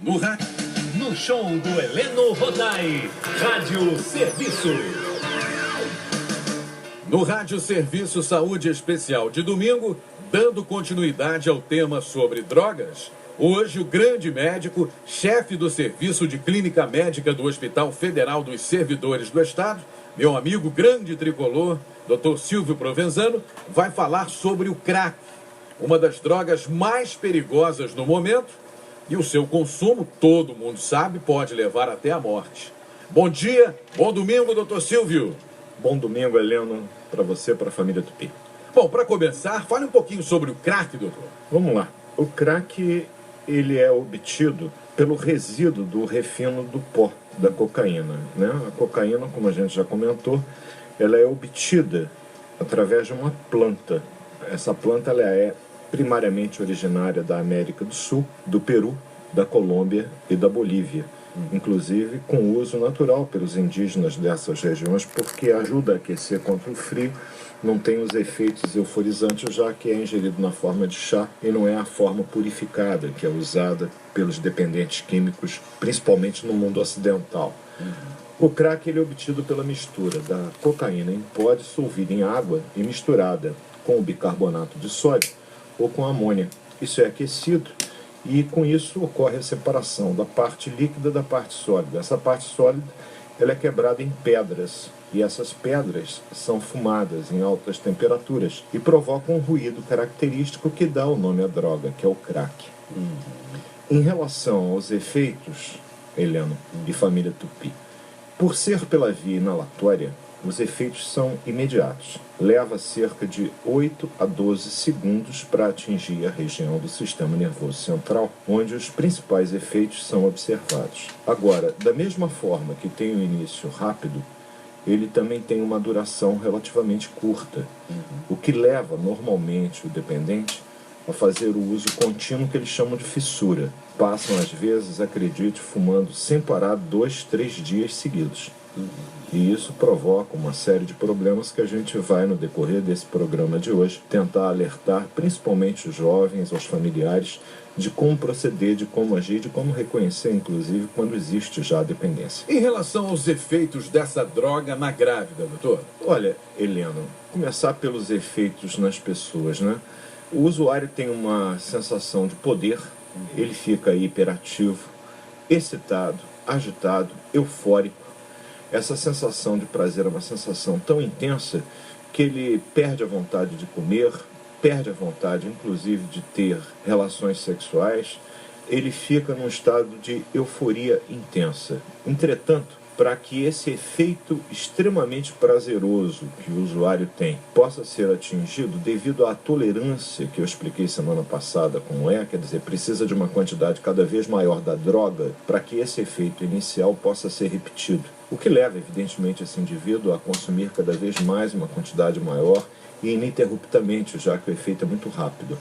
No rádio, no show do Heleno Rodai, Rádio Serviço. No Rádio Serviço Saúde Especial de domingo, dando continuidade ao tema sobre drogas, hoje o grande médico, chefe do Serviço de Clínica Médica do Hospital Federal dos Servidores do Estado, meu amigo grande tricolor, Dr. Silvio Provenzano, vai falar sobre o crack, uma das drogas mais perigosas no momento, e o seu consumo, todo mundo sabe, pode levar até a morte. Bom dia, bom domingo, doutor Silvio. Bom domingo, Heleno, para você e para a família Tupi. Bom, para começar, fale um pouquinho sobre o crack, doutor. Vamos lá. O crack, ele é obtido pelo resíduo do refino do pó da cocaína, né? A cocaína, como a gente já comentou, ela é obtida através de uma planta. Essa planta ela é primariamente originária da América do Sul, do Peru, da Colômbia e da Bolívia, inclusive com uso natural pelos indígenas dessas regiões, porque ajuda a aquecer contra o frio, não tem os efeitos euforizantes, já que é ingerido na forma de chá e não é a forma purificada que é usada pelos dependentes químicos, principalmente no mundo ocidental. O crack ele é obtido pela mistura da cocaína em pó dissolvida em água e misturada com o bicarbonato de sódio ou com amônia. Isso é aquecido e com isso ocorre a separação da parte líquida da parte sólida. Essa parte sólida ela é quebrada em pedras e essas pedras são fumadas em altas temperaturas e provocam um ruído característico que dá o nome à droga, que é o crack. Em relação aos efeitos, Heleno e família Tupi, por ser pela via inalatória, os efeitos são imediatos. Leva cerca de 8 a 12 segundos para atingir a região do sistema nervoso central, onde os principais efeitos são observados. Agora, da mesma forma que tem um início rápido, ele também tem uma duração relativamente curta, o que leva normalmente o dependente a fazer o uso contínuo que eles chamam de fissura. Passam, às vezes, acredite, fumando sem parar 2, 3 dias seguidos. E isso provoca uma série de problemas que a gente vai, no decorrer desse programa de hoje, tentar alertar principalmente os jovens, os familiares, de como proceder, de como agir, de como reconhecer, inclusive, quando existe já a dependência. Em relação aos efeitos dessa droga na grávida, doutor? Olha, Heleno, começar pelos efeitos nas pessoas, né? O usuário tem uma sensação de poder, ele fica hiperativo, excitado, agitado, eufórico. Essa sensação de prazer é uma sensação tão intensa que ele perde a vontade de comer, perde a vontade, inclusive, de ter relações sexuais. Ele fica num estado de euforia intensa. Entretanto, para que esse efeito extremamente prazeroso que o usuário tem possa ser atingido devido à tolerância que eu expliquei semana passada como é, quer dizer, precisa de uma quantidade cada vez maior da droga para que esse efeito inicial possa ser repetido. O que leva, evidentemente, esse indivíduo a consumir cada vez mais uma quantidade maior e ininterruptamente, já que o efeito é muito rápido.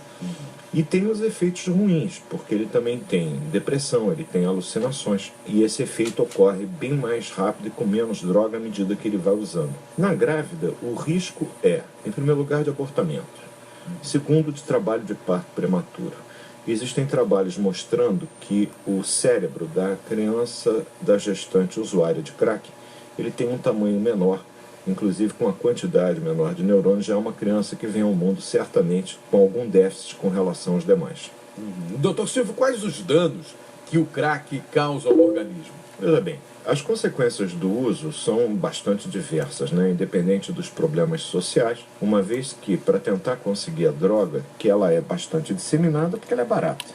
E tem os efeitos ruins, porque ele também tem depressão, ele tem alucinações. E esse efeito ocorre bem mais rápido e com menos droga à medida que ele vai usando. Na grávida, o risco é, em primeiro lugar, de abortamento. Segundo, de trabalho de parto prematuro. Existem trabalhos mostrando que o cérebro da criança, da gestante usuária de crack, ele tem um tamanho menor, inclusive com a quantidade menor de neurônios, já é uma criança que vem ao mundo certamente com algum déficit com relação aos demais. Doutor Silvio, quais os danos que o crack causa ao organismo? Veja bem, as consequências do uso são bastante diversas, né? Independente dos problemas sociais, uma vez que, para tentar conseguir a droga, que ela é bastante disseminada porque ela é barata.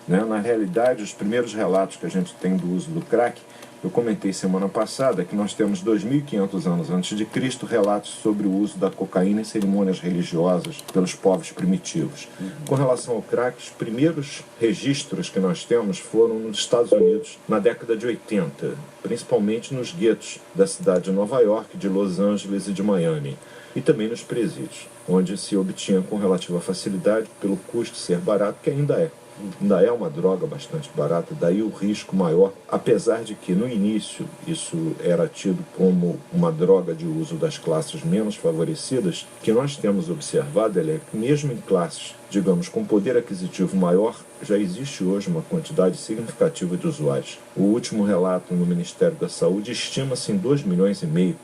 Né? Na realidade, os primeiros relatos que a gente tem do uso do crack, eu comentei semana passada que nós temos 2.500 anos antes de Cristo relatos sobre o uso da cocaína em cerimônias religiosas pelos povos primitivos. Com relação ao crack, os primeiros registros que nós temos foram nos Estados Unidos na década de 80, principalmente nos guetos da cidade de Nova York, de Los Angeles e de Miami, e também nos presídios, onde se obtinha com relativa facilidade pelo custo ser barato, que ainda é. Ainda é uma droga bastante barata, daí o risco maior, apesar de que no início isso era tido como uma droga de uso das classes menos favorecidas, que nós temos observado é que mesmo em classes digamos, com poder aquisitivo maior, já existe hoje uma quantidade significativa de usuários. O último relato no Ministério da Saúde estima-se em 2,5 milhões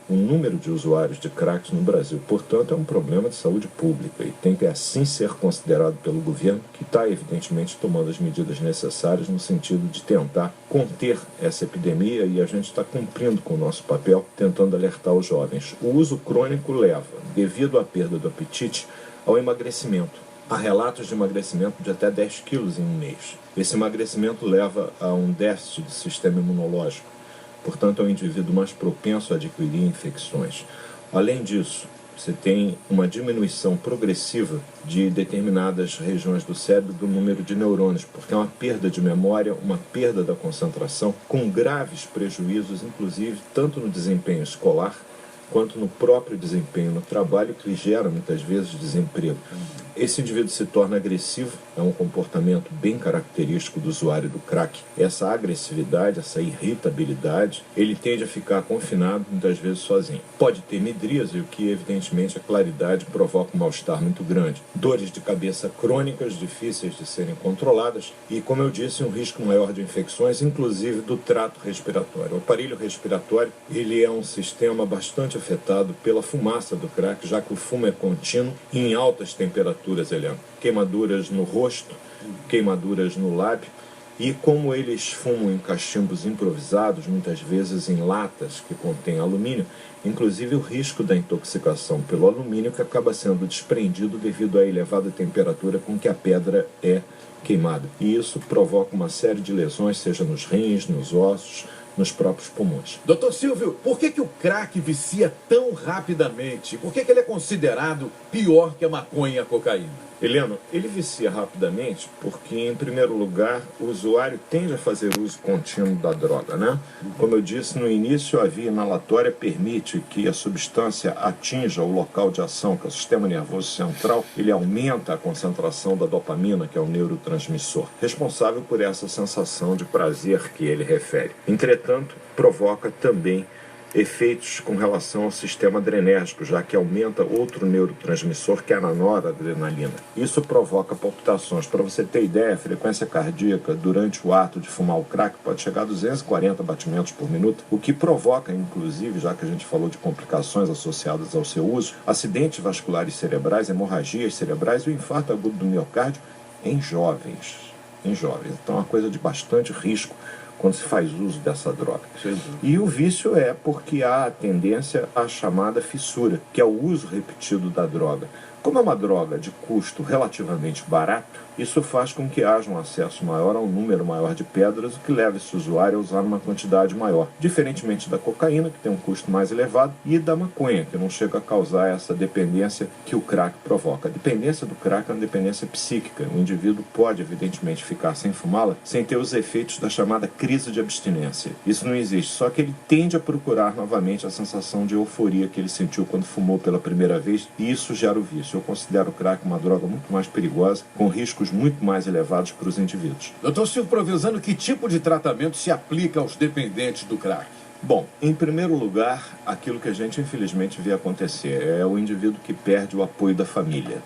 o número de usuários de crack no Brasil. Portanto, é um problema de saúde pública e tem que assim ser considerado pelo governo, que está evidentemente tomando as medidas necessárias no sentido de tentar conter essa epidemia, e a gente está cumprindo com o nosso papel, tentando alertar os jovens. O uso crônico leva, devido à perda do apetite, ao emagrecimento. Há relatos de emagrecimento de até 10 quilos em um mês. Esse emagrecimento leva a um déficit do sistema imunológico. Portanto, é um indivíduo mais propenso a adquirir infecções. Além disso, você tem uma diminuição progressiva de determinadas regiões do cérebro do número de neurônios, porque é uma perda de memória, uma perda da concentração, com graves prejuízos, inclusive, tanto no desempenho escolar, quanto no próprio desempenho no trabalho, que lhe gera muitas vezes desemprego. Esse indivíduo se torna agressivo, é um comportamento bem característico do usuário do crack. Essa agressividade, essa irritabilidade, ele tende a ficar confinado muitas vezes sozinho. Pode ter midríase, o que evidentemente a claridade provoca um mal-estar muito grande. Dores de cabeça crônicas, difíceis de serem controladas e, como eu disse, um risco maior de infecções, inclusive do trato respiratório. O aparelho respiratório, ele é um sistema bastante afetado pela fumaça do crack, já que o fumo é contínuo e em altas temperaturas, Eliana. Queimaduras no rosto, queimaduras no lábio, e como eles fumam em cachimbos improvisados, muitas vezes em latas que contêm alumínio, inclusive o risco da intoxicação pelo alumínio, que acaba sendo desprendido devido à elevada temperatura com que a pedra é queimada. E isso provoca uma série de lesões, seja nos rins, nos ossos, nos próprios pulmões. Doutor Silvio, por que o crack vicia tão rapidamente? Por que ele é considerado pior que a maconha e a cocaína? Heleno, ele vicia rapidamente porque, em primeiro lugar, o usuário tende a fazer uso contínuo da droga, né? Como eu disse no início, a via inalatória permite que a substância atinja o local de ação, que é o sistema nervoso central. Ele aumenta a concentração da dopamina, que é o neurotransmissor, responsável por essa sensação de prazer que ele refere. Entretanto, provoca também efeitos com relação ao sistema adrenérgico, já que aumenta outro neurotransmissor, que é a noradrenalina. Isso provoca palpitações. Para você ter ideia, a frequência cardíaca durante o ato de fumar o crack pode chegar a 240 batimentos por minuto, o que provoca, inclusive, já que a gente falou de complicações associadas ao seu uso, acidentes vasculares cerebrais, hemorragias cerebrais e o infarto agudo do miocárdio em jovens. Então é uma coisa de bastante risco quando se faz uso dessa droga. E o vício é porque há a tendência à chamada fissura, que é o uso repetido da droga. Como é uma droga de custo relativamente barato, isso faz com que haja um acesso maior a um número maior de pedras, o que leva esse usuário a usar uma quantidade maior. Diferentemente da cocaína, que tem um custo mais elevado, e da maconha, que não chega a causar essa dependência que o crack provoca. A dependência do crack é uma dependência psíquica. O indivíduo pode, evidentemente, ficar sem fumá-la, sem ter os efeitos da chamada crise de abstinência. Isso não existe, só que ele tende a procurar novamente a sensação de euforia que ele sentiu quando fumou pela primeira vez, e isso gera o vício. Eu considero o crack uma droga muito mais perigosa, com riscos muito mais elevados para os indivíduos. Doutor Silvio Provenzano, que tipo de tratamento se aplica aos dependentes do crack? Bom, em primeiro lugar, aquilo que a gente infelizmente vê acontecer é o indivíduo que perde o apoio da família.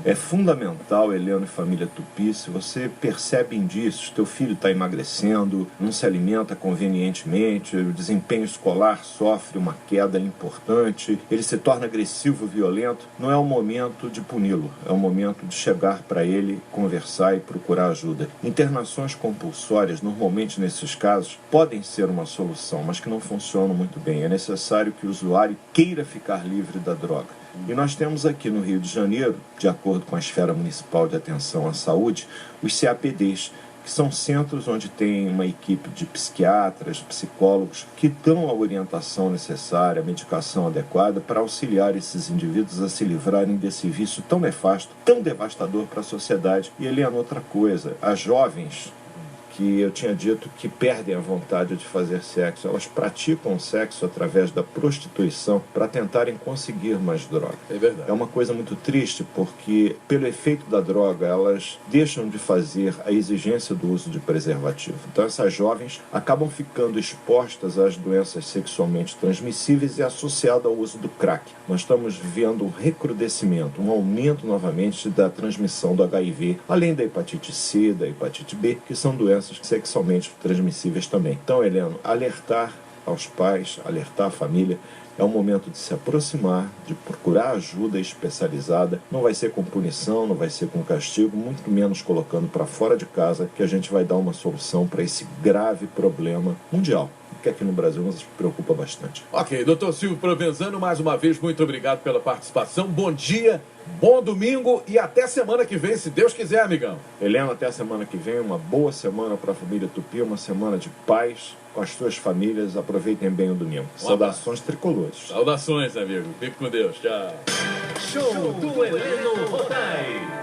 É fundamental, Heleno e família Tupi, se você percebe indícios, teu filho está emagrecendo, não se alimenta convenientemente, o desempenho escolar sofre uma queda importante, ele se torna agressivo, violento, não é o momento de puni-lo, é o momento de chegar para ele, conversar e procurar ajuda. Internações compulsórias, normalmente nesses casos, podem ser uma solução, mas que não funcionam muito bem. É necessário que o usuário queira ficar livre da droga. E nós temos aqui no Rio de Janeiro, de acordo com a Esfera Municipal de Atenção à Saúde, os CAPDs, que são centros onde tem uma equipe de psiquiatras, psicólogos, que dão a orientação necessária, a medicação adequada para auxiliar esses indivíduos a se livrarem desse vício tão nefasto, tão devastador para a sociedade. E, Helena, outra coisa, as jovens que eu tinha dito que perdem a vontade de fazer sexo. Elas praticam sexo através da prostituição para tentarem conseguir mais droga. É verdade. É uma coisa muito triste, porque pelo efeito da droga, elas deixam de fazer a exigência do uso de preservativo. Então essas jovens acabam ficando expostas às doenças sexualmente transmissíveis e associadas ao uso do crack. Nós estamos vendo um recrudescimento, um aumento novamente da transmissão do HIV, além da hepatite C, da hepatite B, que são doenças sexualmente transmissíveis também. Então, Heleno, alertar aos pais, alertar a família, é um momento de se aproximar, de procurar ajuda especializada. Não vai ser com punição, não vai ser com castigo, muito menos colocando para fora de casa, que a gente vai dar uma solução para esse grave problema mundial, que aqui no Brasil nos preocupa bastante. Ok, doutor Silvio Provenzano, mais uma vez, muito obrigado pela participação. Bom dia, bom domingo e até semana que vem, se Deus quiser, amigão. Heleno, até a semana que vem, uma boa semana para a família Tupi, uma semana de paz com as suas famílias. Aproveitem bem o domingo. Saudações tricolores. Saudações, amigo. Fique com Deus. Tchau. Show do Heleno Rodai.